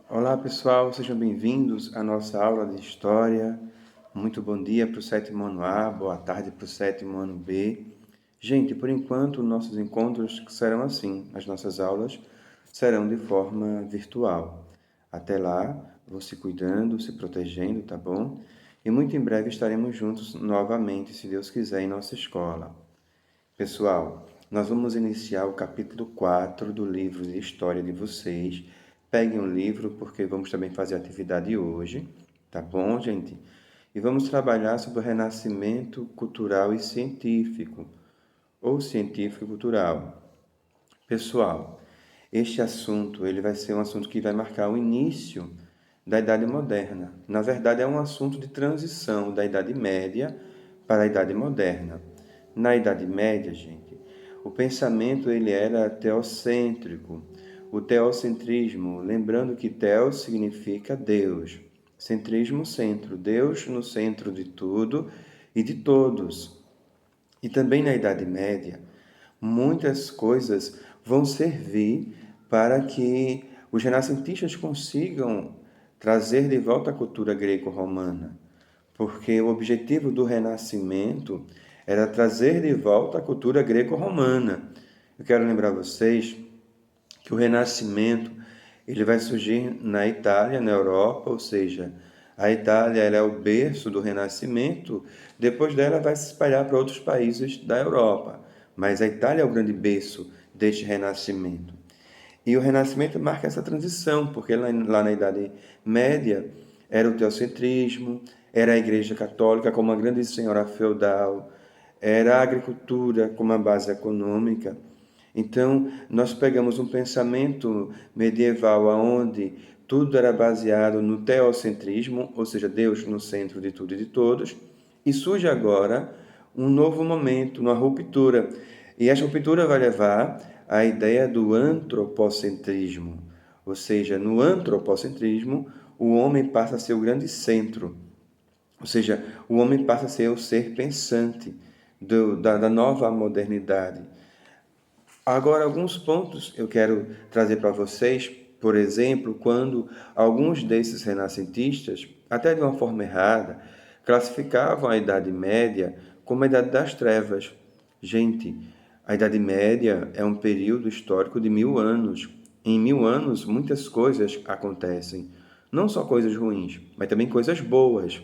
Olá pessoal, sejam bem-vindos à nossa aula de História. Muito bom dia para o sétimo ano A, boa tarde para o sétimo ano B. Gente, por enquanto, nossos encontros serão assim, as nossas aulas serão de forma virtual. Até lá, vão se cuidando, se protegendo, tá bom? E muito em breve estaremos juntos novamente, se Deus quiser, em nossa escola. Pessoal, nós vamos iniciar o capítulo 4 do livro de história de vocês. Peguem o livro, porque vamos também fazer a atividade hoje, tá bom, gente? E vamos trabalhar sobre o renascimento cultural e científico, ou científico e cultural. Pessoal, este assunto ele vai ser um assunto que vai marcar o início da Idade Moderna. Na verdade, é um assunto de transição da Idade Média para a Idade Moderna. Na Idade Média, gente, o pensamento ele era teocêntrico. O teocentrismo, lembrando que teos significa Deus. Centrismo, centro. Deus no centro de tudo e de todos. E também na Idade Média, muitas coisas vão servir para que os renascentistas consigam trazer de volta a cultura greco-romana, porque o objetivo do Renascimento era trazer de volta a cultura greco-romana. Eu quero lembrar vocês que o Renascimento ele vai surgir na Itália, na Europa, ou seja, a Itália ela é o berço do Renascimento, depois dela vai se espalhar para outros países da Europa, mas a Itália é o grande berço deste Renascimento. E o Renascimento marca essa transição, porque lá na Idade Média era o teocentrismo, era a Igreja Católica como uma grande senhora feudal, era a agricultura como a base econômica. Então, nós pegamos um pensamento medieval onde tudo era baseado no teocentrismo, ou seja, Deus no centro de tudo e de todos, e surge agora um novo momento, uma ruptura. E essa ruptura vai levar à ideia do antropocentrismo, ou seja, no antropocentrismo, o homem passa a ser o grande centro, ou seja, o homem passa a ser o ser pensante da nova modernidade. Agora, alguns pontos eu quero trazer para vocês, por exemplo, quando alguns desses renascentistas, até de uma forma errada, classificavam a Idade Média como a Idade das Trevas. Gente, a Idade Média é um período histórico de 1000 anos. Em 1000 anos, muitas coisas acontecem. Não só coisas ruins, mas também coisas boas.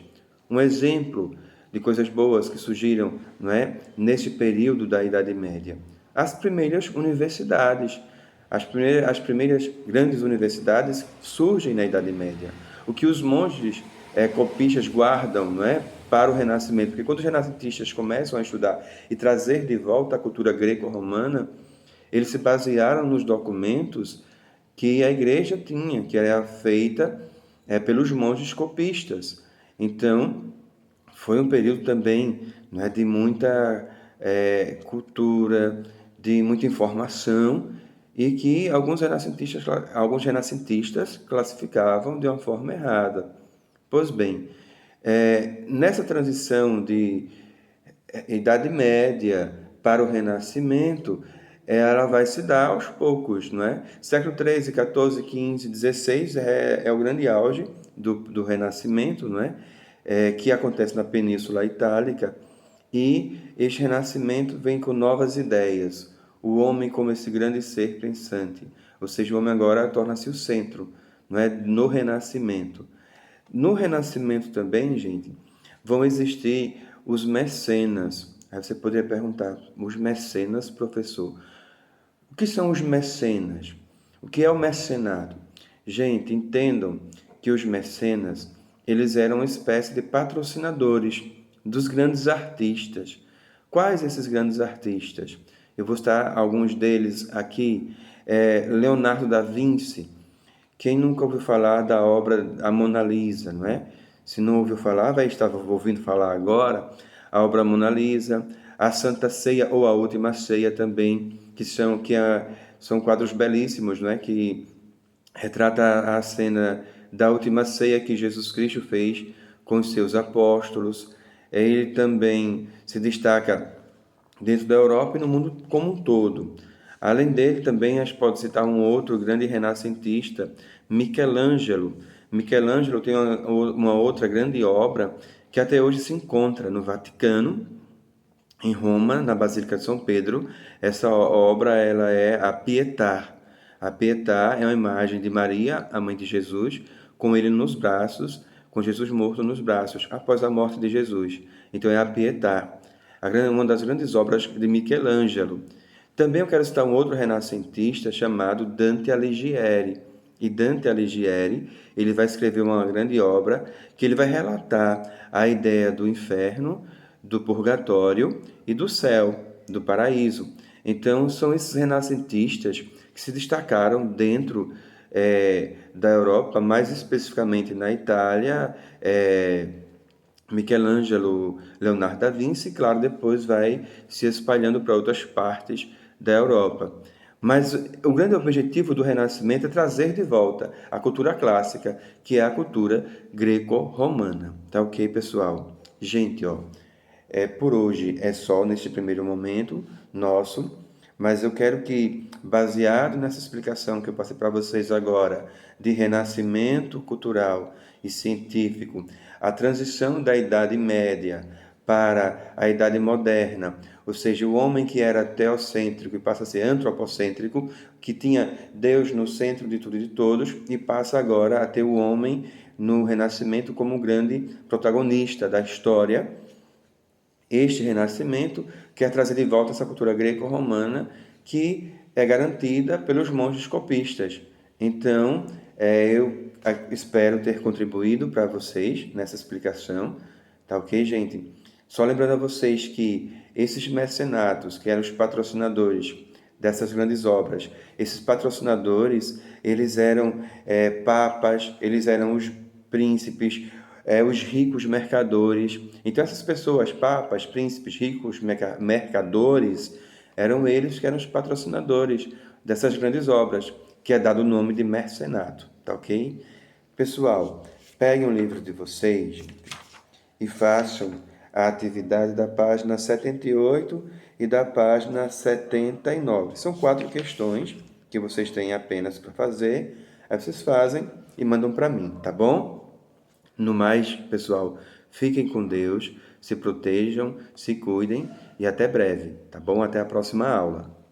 Um exemplo de coisas boas que surgiram, não é, neste período da Idade Média. As primeiras universidades. As primeiras grandes universidades surgem na Idade Média. O que os monges copistas guardam, não é, para o Renascimento. Porque quando os renascentistas começam a estudar e trazer de volta a cultura greco-romana, eles se basearam nos documentos que a igreja tinha, que era feita pelos monges copistas. Então, foi um período também, né, de muita cultura, de muita informação, e que alguns renascentistas classificavam de uma forma errada. Pois bem, nessa transição de Idade Média para o Renascimento, ela vai se dar aos poucos, não é? Século XIII, XIV, XV, XVI é o grande auge do Renascimento, não é? Que acontece na Península Itálica, e este renascimento vem com novas ideias. O homem como esse grande ser pensante, ou seja, o homem agora torna-se o centro, não é? No renascimento. No renascimento também, gente, vão existir os mecenas. Aí você poderia perguntar, os mecenas, professor, o que são os mecenas? O que é o mecenado? Gente, entendam que os mecenas, eles eram uma espécie de patrocinadores dos grandes artistas. Quais esses grandes artistas? Eu vou citar alguns deles aqui. Leonardo da Vinci. Quem nunca ouviu falar da obra A Mona Lisa, não é? Se não ouviu falar, vai estar ouvindo falar agora. A obra Mona Lisa, a Santa Ceia ou a Última Ceia também, são quadros belíssimos, não é? Que retrata a cena da Última Ceia que Jesus Cristo fez com os seus apóstolos. Ele também se destaca dentro da Europa e no mundo como um todo. Além dele, também a gente pode citar um outro grande renascentista, Michelangelo. Michelangelo tem uma outra grande obra que até hoje se encontra no Vaticano, em Roma, na Basílica de São Pedro. Essa obra ela é a Pietà. A Pietà é uma imagem de Maria, a mãe de Jesus, com ele nos braços, com Jesus morto nos braços, após a morte de Jesus. Então é a Pietà, uma das grandes obras de Michelangelo. Também eu quero citar um outro renascentista chamado Dante Alighieri. E Dante Alighieri, ele vai escrever uma grande obra que ele vai relatar a ideia do inferno, do purgatório e do céu, do paraíso. Então, são esses renascentistas que se destacaram dentro da Europa, mais especificamente na Itália, Michelangelo, Leonardo da Vinci, e claro, depois vai se espalhando para outras partes da Europa. Mas o grande objetivo do Renascimento é trazer de volta a cultura clássica, que é a cultura greco-romana. Tá ok, pessoal? Gente, ó, por hoje é só neste primeiro momento nosso, mas eu quero que, baseado nessa explicação que eu passei para vocês agora, de renascimento cultural e científico, a transição da Idade Média para a Idade Moderna, ou seja, o homem que era teocêntrico e passa a ser antropocêntrico, que tinha Deus no centro de tudo e de todos, e passa agora a ter o homem no Renascimento como grande protagonista da história. Este renascimento quer trazer de volta essa cultura greco-romana que é garantida pelos monges copistas. Então, eu espero ter contribuído para vocês nessa explicação, tá ok, gente? Só lembrando a vocês que esses mecenatos, que eram os patrocinadores dessas grandes obras, esses patrocinadores, eles eram papas, eles eram os príncipes, os ricos mercadores. Então, essas pessoas, papas, príncipes, ricos mercadores, eram eles que eram os patrocinadores dessas grandes obras, que é dado o nome de mercenato, tá ok? Pessoal, peguem o livro de vocês e façam a atividade da página 78 e da página 79. São 4 questões que vocês têm apenas para fazer. Aí vocês fazem e mandam para mim, tá bom? No mais, pessoal, fiquem com Deus, se protejam, se cuidem e até breve, tá bom? Até a próxima aula.